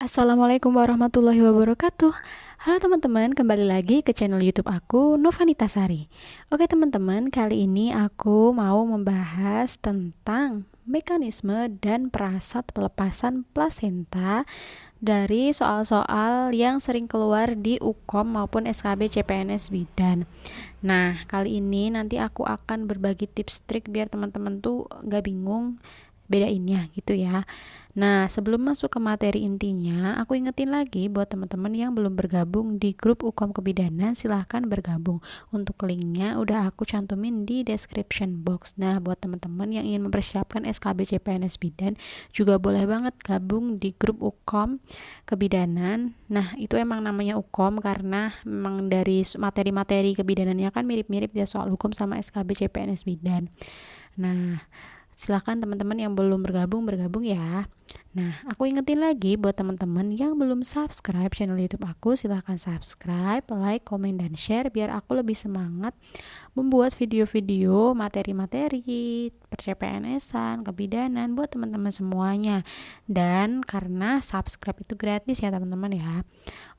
Assalamualaikum warahmatullahi wabarakatuh. Halo teman-teman, kembali lagi ke channel YouTube aku, Novanita Sari. Oke teman-teman, kali ini aku mau membahas tentang mekanisme dan perasat pelepasan plasenta dari soal-soal yang sering keluar di UKOM maupun SKB CPNS Bidan. Nah, kali ini nanti aku akan berbagi tips trik biar teman-teman tuh gak bingung bedainnya gitu ya. Nah, sebelum masuk ke materi intinya, aku ingetin lagi buat teman-teman yang belum bergabung di grup UKOM Kebidanan, silahkan bergabung. Untuk linknya udah aku cantumin di description box. Nah, buat teman-teman yang ingin mempersiapkan SKB CPNS Bidan, juga boleh banget gabung di grup UKOM Kebidanan. Nah, itu emang namanya UKOM karena memang dari materi-materi kebidanannya kan mirip-mirip ya soal hukum sama SKB CPNS Bidan. Nah, silakan teman-teman yang belum bergabung ya. Nah, aku ingetin lagi buat teman-teman yang belum subscribe channel YouTube aku, silahkan subscribe, like, komen, dan share biar aku lebih semangat membuat video-video materi-materi per-CPNS-an, kebidanan buat teman-teman semuanya. Dan karena subscribe itu gratis ya teman-teman ya.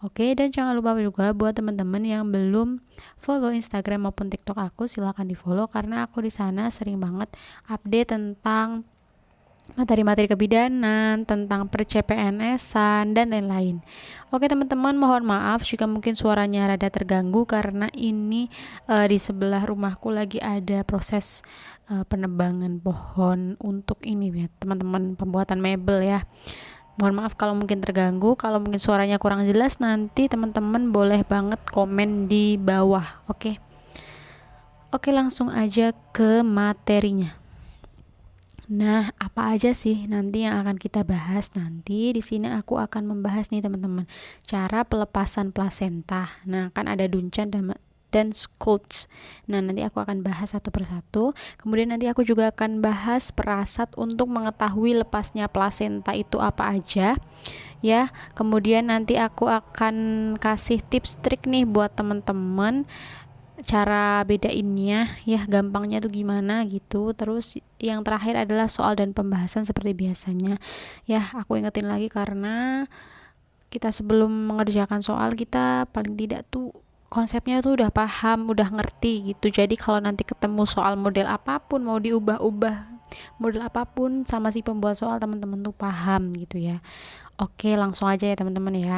Oke, dan jangan lupa juga buat teman-teman yang belum follow Instagram maupun TikTok aku, silahkan di follow karena aku di sana sering banget update tentang materi-materi kebidanan, tentang per-CPNS-an, dan lain-lain. Oke teman-teman, mohon maaf jika mungkin suaranya rada terganggu karena ini di sebelah rumahku lagi ada proses penebangan pohon untuk ini ya teman-teman, pembuatan mebel ya. Mohon maaf kalau mungkin terganggu, kalau mungkin suaranya kurang jelas nanti teman-teman boleh banget komen di bawah. Oke, langsung aja ke materinya. Nah, apa aja sih nanti yang akan kita bahas? Nanti di sini aku akan membahas nih teman-teman, cara pelepasan plasenta. Nah, kan ada Duncan dan Schultz. Nah, nanti aku akan bahas satu persatu. Kemudian nanti aku juga akan bahas perasat untuk mengetahui lepasnya plasenta itu apa aja. Ya, kemudian nanti aku akan kasih tips trik nih buat teman-teman cara bedainnya ya, gampangnya tuh gimana gitu. Terus yang terakhir adalah soal dan pembahasan seperti biasanya ya. Aku ingetin lagi karena kita sebelum mengerjakan soal kita paling tidak tuh konsepnya tuh udah paham, udah ngerti gitu. Jadi kalau nanti ketemu soal model apapun, mau diubah-ubah model apapun sama si pembuat soal, teman-teman tuh paham gitu ya. Oke, langsung aja ya teman-teman ya.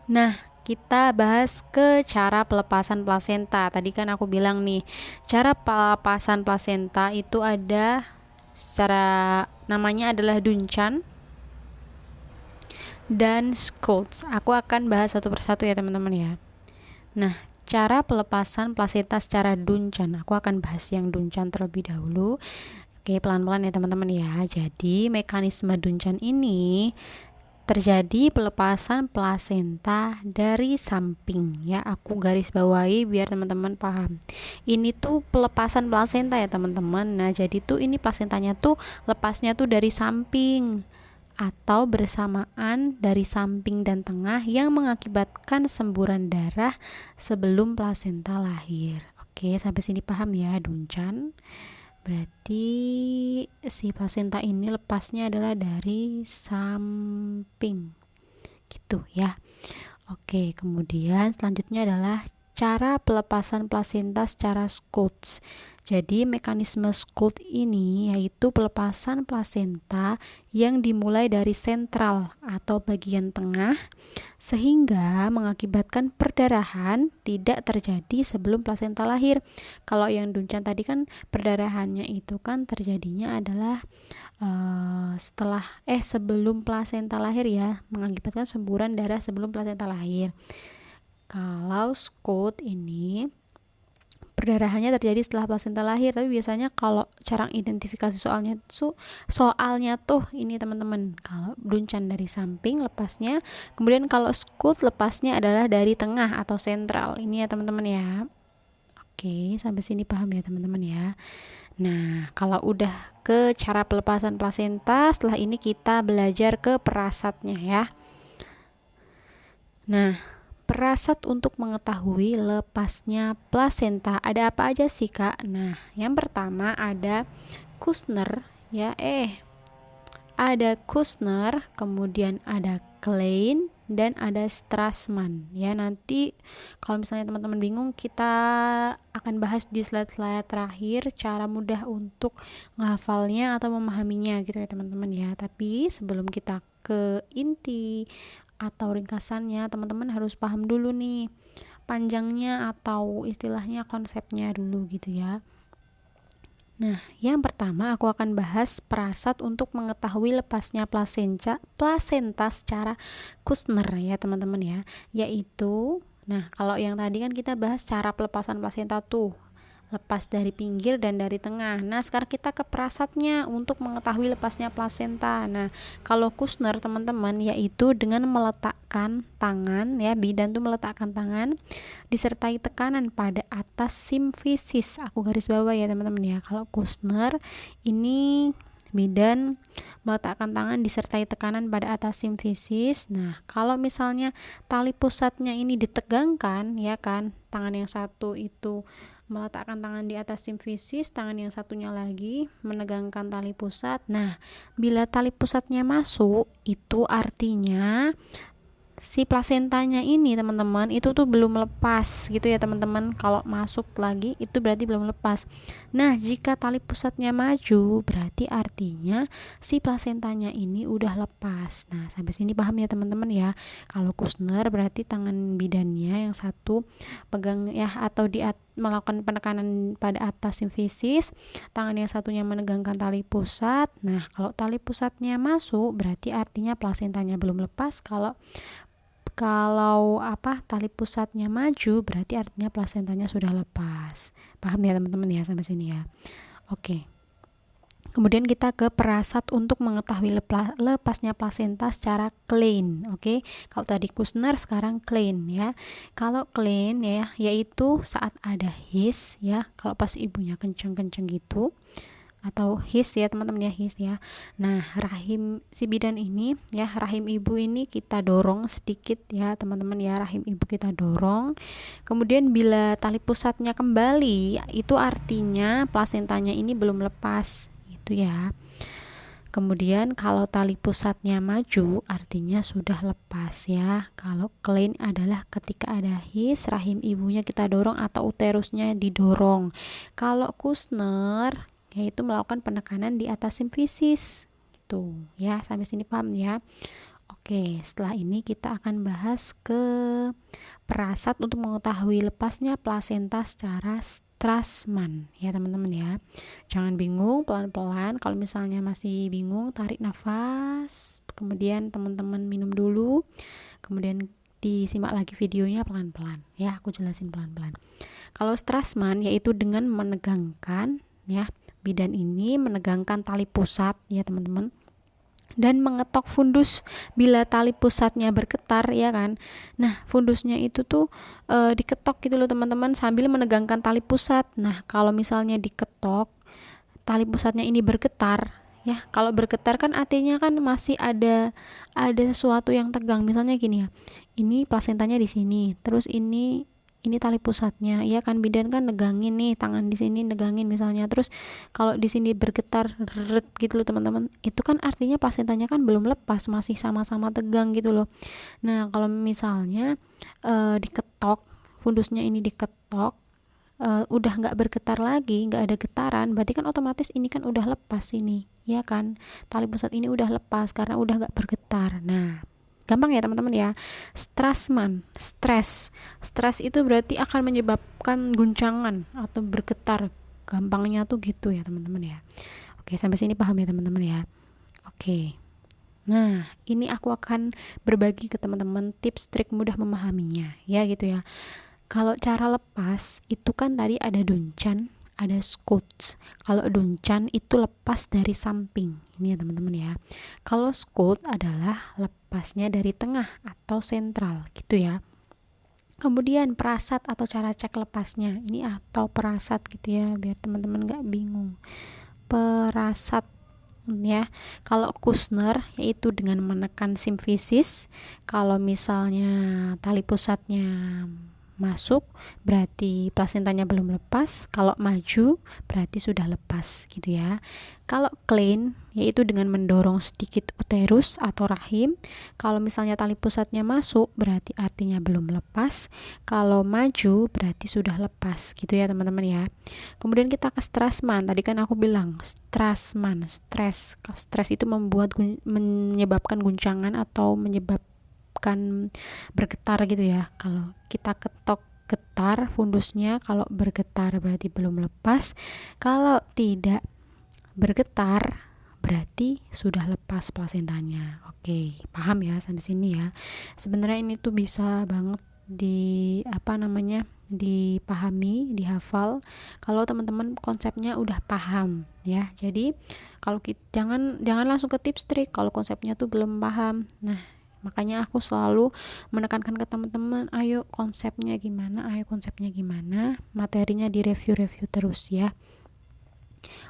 Nah, kita bahas ke cara pelepasan plasenta. Tadi kan aku bilang nih, cara pelepasan plasenta itu ada secara namanya adalah Duncan dan Schultz. Aku akan bahas satu persatu ya teman-teman ya. Nah, cara pelepasan plasenta secara Duncan, aku akan bahas yang Duncan terlebih dahulu. Oke, pelan-pelan ya teman-teman ya. Jadi, mekanisme Duncan ini terjadi pelepasan plasenta dari samping ya. Aku garis bawahi biar teman-teman paham. Ini tuh pelepasan plasenta ya teman-teman. Nah, jadi tuh ini plasentanya tuh lepasnya tuh dari samping atau bersamaan dari samping dan tengah yang mengakibatkan semburan darah sebelum plasenta lahir. Oke, sampai sini paham ya, Duncan? Berarti si plasenta ini lepasnya adalah dari samping gitu ya. Oke, kemudian selanjutnya adalah cara pelepasan plasenta secara Schultz. Jadi mekanisme Schultz ini yaitu pelepasan plasenta yang dimulai dari sentral atau bagian tengah sehingga mengakibatkan perdarahan tidak terjadi sebelum plasenta lahir. Kalau yang Duncan tadi kan perdarahannya itu kan terjadinya adalah sebelum plasenta lahir ya, mengakibatkan semburan darah sebelum plasenta lahir. Kalau Schultz ini perdarahannya terjadi setelah plasenta lahir, tapi biasanya kalau cara identifikasi soalnya tuh ini teman-teman, kalau Duncan dari samping lepasnya, kemudian kalau Schultz lepasnya adalah dari tengah atau sentral. Ini ya teman-teman ya. Oke, sampai sini paham ya teman-teman ya. Nah, kalau udah ke cara pelepasan plasenta, setelah ini kita belajar ke perasatnya ya. Nah, perasat untuk mengetahui lepasnya plasenta ada apa aja sih Kak? Nah, yang pertama ada Kushner ya, ada Kushner, kemudian ada Klein, dan ada Strassman. Ya, nanti kalau misalnya teman-teman bingung, kita akan bahas di slide-slide terakhir cara mudah untuk menghafalnya atau memahaminya gitu ya teman-teman ya. Tapi sebelum kita ke inti atau ringkasannya, teman-teman harus paham dulu nih panjangnya atau istilahnya konsepnya dulu gitu ya. Nah, yang pertama aku akan bahas perasat untuk mengetahui lepasnya plasenta secara Kushner ya teman-teman ya, yaitu, nah kalau yang tadi kan kita bahas cara pelepasan plasenta tuh, lepas dari pinggir dan dari tengah. Nah, sekarang kita ke perasatnya untuk mengetahui lepasnya plasenta. Nah, kalau Kushner teman-teman yaitu dengan meletakkan tangan ya, bidan tuh meletakkan tangan disertai tekanan pada atas simfisis. Aku garis bawah ya teman-teman ya. Kalau Kushner ini bidan meletakkan tangan disertai tekanan pada atas simfisis. Nah, kalau misalnya tali pusatnya ini ditegangkan ya kan, tangan yang satu itu meletakkan tangan di atas simfisis, tangan yang satunya lagi menegangkan tali pusat. Nah, bila tali pusatnya masuk, itu artinya si plasentanya ini teman-teman itu tuh belum lepas gitu ya teman-teman. Kalau masuk lagi itu berarti belum lepas. Nah, jika tali pusatnya maju berarti artinya si plasentanya ini udah lepas. Nah, sampai sini paham ya teman-teman ya. Kalau Kushner berarti tangan bidannya yang satu pegang ya atau melakukan penekanan pada atas simfisis, tangan yang satunya menegangkan tali pusat. Nah, kalau tali pusatnya masuk berarti artinya plasentanya belum lepas. Kalau tali pusatnya maju berarti artinya plasentanya sudah lepas. Paham ya teman-teman ya sampai sini ya. Oke. Kemudian kita ke perasat untuk mengetahui lepasnya plasenta secara Klein. Oke. Kalau tadi Kushner, sekarang Klein ya. Kalau Klein ya yaitu saat ada his ya, kalau pas ibunya kenceng-kenceng gitu, atau his ya teman-teman ya, his ya. Nah, rahim si bidan ini ya, rahim ibu ini kita dorong sedikit ya teman-teman ya, rahim ibu kita dorong. Kemudian bila tali pusatnya kembali itu artinya plasentanya ini belum lepas itu ya. Kemudian kalau tali pusatnya maju artinya sudah lepas ya. Kalau Klein adalah ketika ada his, rahim ibunya kita dorong atau uterusnya didorong. Kalau Kushner yaitu melakukan penekanan di atas simfisis gitu ya. Sampai sini paham ya. Oke, setelah ini kita akan bahas ke perasat untuk mengetahui lepasnya plasenta secara Strassman ya teman-teman ya. Jangan bingung, pelan-pelan. Kalau misalnya masih bingung, tarik nafas, kemudian teman-teman minum dulu, kemudian disimak lagi videonya pelan-pelan ya, aku jelasin pelan-pelan. Kalau Strassman yaitu dengan menegangkan ya, bidan ini menegangkan tali pusat ya teman-teman, dan mengetok fundus bila tali pusatnya bergetar ya kan. Nah, fundusnya itu tuh diketok gitu loh teman-teman sambil menegangkan tali pusat. Nah, kalau misalnya diketok tali pusatnya ini bergetar ya, kalau bergetar kan artinya kan masih ada sesuatu yang tegang. Misalnya gini ya, ini plasentanya di sini, terus ini tali pusatnya ya kan, bidan kan negangin nih, tangan di sini negangin misalnya, terus kalau di sini bergetar gitu loh teman-teman, itu kan artinya plasentanya kan belum lepas, masih sama-sama tegang gitu loh. Nah, kalau misalnya diketok, fundusnya ini diketok, udah nggak bergetar lagi, nggak ada getaran, berarti kan otomatis ini kan udah lepas ini ya kan, tali pusat ini udah lepas karena udah nggak bergetar. Nah, gampang ya teman-teman ya. Strassman, stres itu berarti akan menyebabkan guncangan atau bergetar, gampangnya tuh gitu ya teman-teman ya. Oke, sampai sini paham ya teman-teman ya. Oke, nah ini aku akan berbagi ke teman-teman tips trik mudah memahaminya ya gitu ya. Kalau cara lepas itu kan tadi ada Dunchan, ada Scouts. Kalau Dunchan itu lepas dari samping, ini ya teman-teman ya. Kalau Scout adalah lepasnya dari tengah atau sentral gitu ya. Kemudian perasat atau cara cek lepasnya ini atau perasat gitu ya, biar teman-teman gak bingung. Perasat ya, kalau Kushner yaitu dengan menekan simfisis. Kalau misalnya tali pusatnya masuk berarti plasentanya belum lepas, kalau maju berarti sudah lepas gitu ya. Kalau clean yaitu dengan mendorong sedikit uterus atau rahim, kalau misalnya tali pusatnya masuk berarti artinya belum lepas, kalau maju berarti sudah lepas gitu ya teman-teman ya. Kemudian kita ke Strassman, tadi kan aku bilang Strassman, stres itu menyebabkan guncangan atau menyebabkan bergetar gitu ya. Kalau kita ketok getar fundusnya, kalau bergetar berarti belum lepas, kalau tidak bergetar berarti sudah lepas plasentanya. Oke, paham ya sampai sini ya. Sebenarnya ini tuh bisa banget dipahami, dihafal kalau teman-teman konsepnya udah paham ya. Jadi kalau jangan langsung ke tips trik kalau konsepnya tuh belum paham. Nah, makanya aku selalu menekankan ke teman-teman, ayo konsepnya gimana, materinya direview terus ya.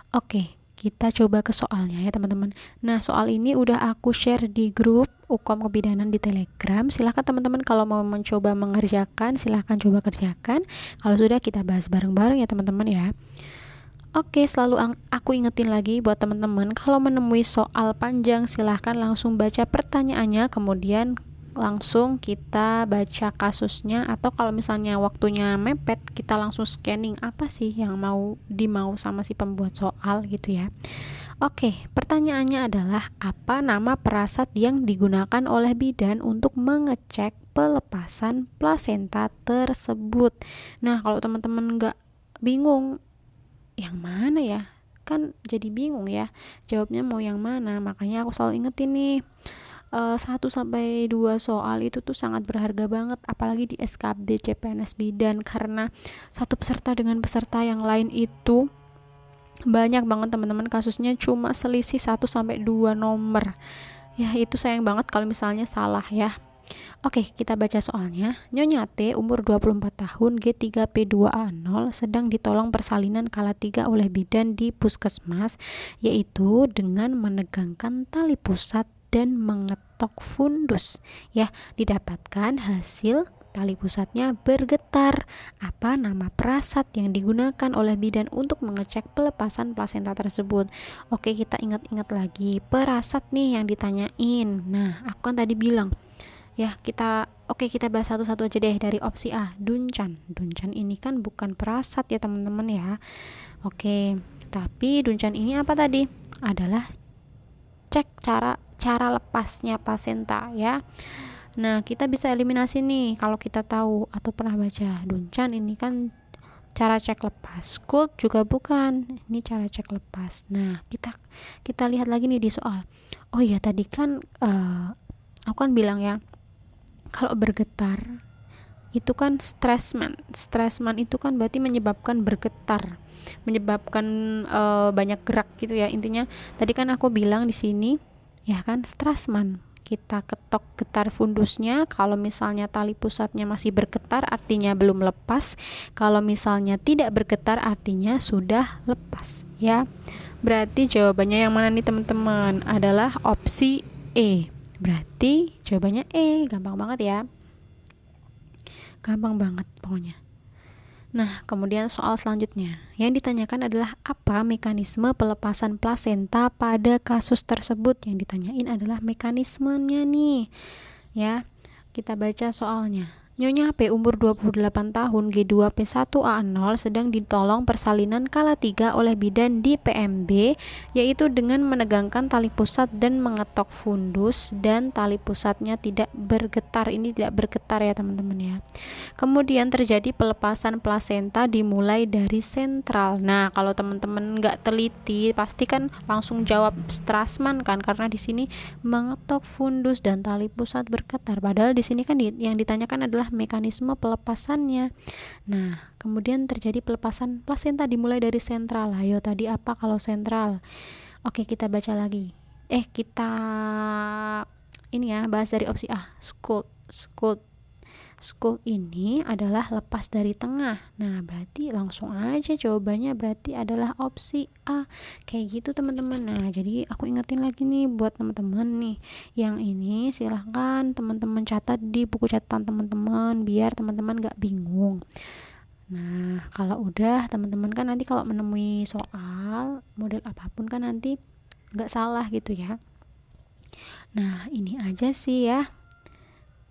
Oke, kita coba ke soalnya ya teman-teman. Nah, soal ini udah aku share di grup Ukom Kebidanan di Telegram. Silahkan teman-teman kalau mau mencoba mengerjakan, silahkan coba kerjakan. Kalau sudah, kita bahas bareng-bareng ya teman-teman ya. Oke, selalu aku ingetin lagi buat teman-teman, kalau menemui soal panjang silahkan langsung baca pertanyaannya, kemudian langsung kita baca kasusnya, atau kalau misalnya waktunya mepet kita langsung scanning apa sih yang dimau sama si pembuat soal gitu ya. Oke, pertanyaannya adalah apa nama perasat yang digunakan oleh bidan untuk mengecek pelepasan plasenta tersebut. Nah, kalau teman-teman nggak bingung yang mana ya, kan jadi bingung ya jawabnya mau yang mana. Makanya aku selalu ingetin nih, 1-2 soal itu tuh sangat berharga banget, apalagi di SKB CPNS Bidan, karena satu peserta dengan peserta yang lain itu banyak banget teman-teman, kasusnya cuma selisih 1-2 nomor ya. Itu sayang banget kalau misalnya salah ya. Oke, kita baca soalnya. Nyonya T, umur 24 tahun, G3P2A0, sedang ditolong persalinan kala 3 oleh bidan di puskesmas, yaitu dengan menegangkan tali pusat dan mengetok fundus. Ya, didapatkan hasil tali pusatnya bergetar. Apa nama perasat yang digunakan oleh bidan untuk mengecek pelepasan plasenta tersebut? Oke, kita ingat-ingat lagi perasat nih yang ditanyain. Nah, aku kan tadi bilang ya, kita bahas satu-satu aja deh. Dari opsi A, Duncan ini kan bukan perasat ya teman-teman ya. Oke, tapi Duncan ini apa tadi? Adalah cek cara lepasnya plasenta ya. Nah, kita bisa eliminasi nih kalau kita tahu atau pernah baca. Duncan ini kan cara cek lepas, Cold juga bukan, ini cara cek lepas. Nah, kita lihat lagi nih di soal. Oh iya, tadi kan aku kan bilang ya, kalau bergetar itu kan Strassman itu kan berarti menyebabkan bergetar, menyebabkan banyak gerak gitu ya. Intinya tadi kan aku bilang di sini ya kan, Strassman kita ketok getar fundusnya. Kalau misalnya tali pusatnya masih bergetar artinya belum lepas, kalau misalnya tidak bergetar artinya sudah lepas ya. Berarti jawabannya yang mana nih teman-teman? Adalah opsi E. Berarti jawabannya E, gampang banget ya. Gampang banget pokoknya. Nah, kemudian soal selanjutnya. Yang ditanyakan adalah apa mekanisme pelepasan plasenta pada kasus tersebut. Yang ditanyain adalah mekanismenya nih. Ya, kita baca soalnya. Nyonya P, umur 28 tahun, G2P1A0, sedang ditolong persalinan kala 3 oleh bidan di PMB, yaitu dengan menegangkan tali pusat dan mengetok fundus, dan tali pusatnya tidak bergetar. Ini tidak bergetar ya teman-teman ya. Kemudian terjadi pelepasan plasenta dimulai dari sentral. Nah, kalau teman-teman nggak teliti, pasti kan langsung jawab Strassman kan, karena di sini mengetok fundus dan tali pusat bergetar. Padahal di sini kan yang ditanyakan adalah mekanisme pelepasannya. Nah, kemudian terjadi pelepasan plasenta dimulai dari sentral. Ayo, tadi apa kalau sentral? Oke, kita baca lagi. Kita ini ya, bahas dari opsi A, Scott. School ini adalah lepas dari tengah. Nah, berarti langsung aja jawabannya berarti adalah opsi A. Kayak gitu teman-teman. Nah, jadi aku ingetin lagi nih buat teman-teman nih. Yang ini silahkan teman-teman catat di buku catatan teman-teman biar teman-teman gak bingung. Nah, kalau udah teman-teman kan nanti kalau menemui soal model apapun kan nanti gak salah gitu ya. Nah, ini aja sih ya.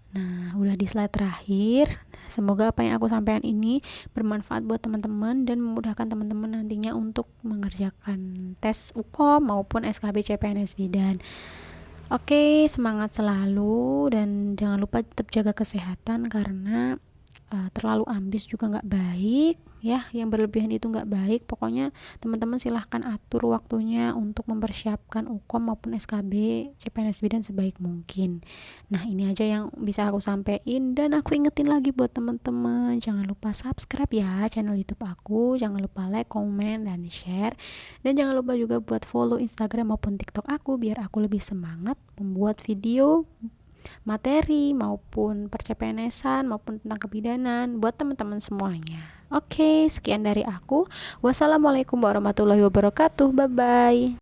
Nah, udah di slide terakhir. Semoga apa yang aku sampaikan ini bermanfaat buat teman-teman dan memudahkan teman-teman nantinya untuk mengerjakan tes UKOM maupun SKB CPNS Bidan. Oke, semangat selalu dan jangan lupa tetap jaga kesehatan karena terlalu ambis juga nggak baik ya, yang berlebihan itu nggak baik. Pokoknya teman-teman silahkan atur waktunya untuk mempersiapkan UKOM maupun SKB CPNS Bidan sebaik mungkin. Nah, ini aja yang bisa aku sampaikan dan aku ingetin lagi buat teman-teman, jangan lupa subscribe ya channel YouTube aku, jangan lupa like, comment, dan share, dan jangan lupa juga buat follow Instagram maupun TikTok aku biar aku lebih semangat membuat video materi maupun perCPNS-an maupun tentang kebidanan buat teman-teman semuanya. Oke, sekian dari aku. Wassalamualaikum warahmatullahi wabarakatuh. Bye bye.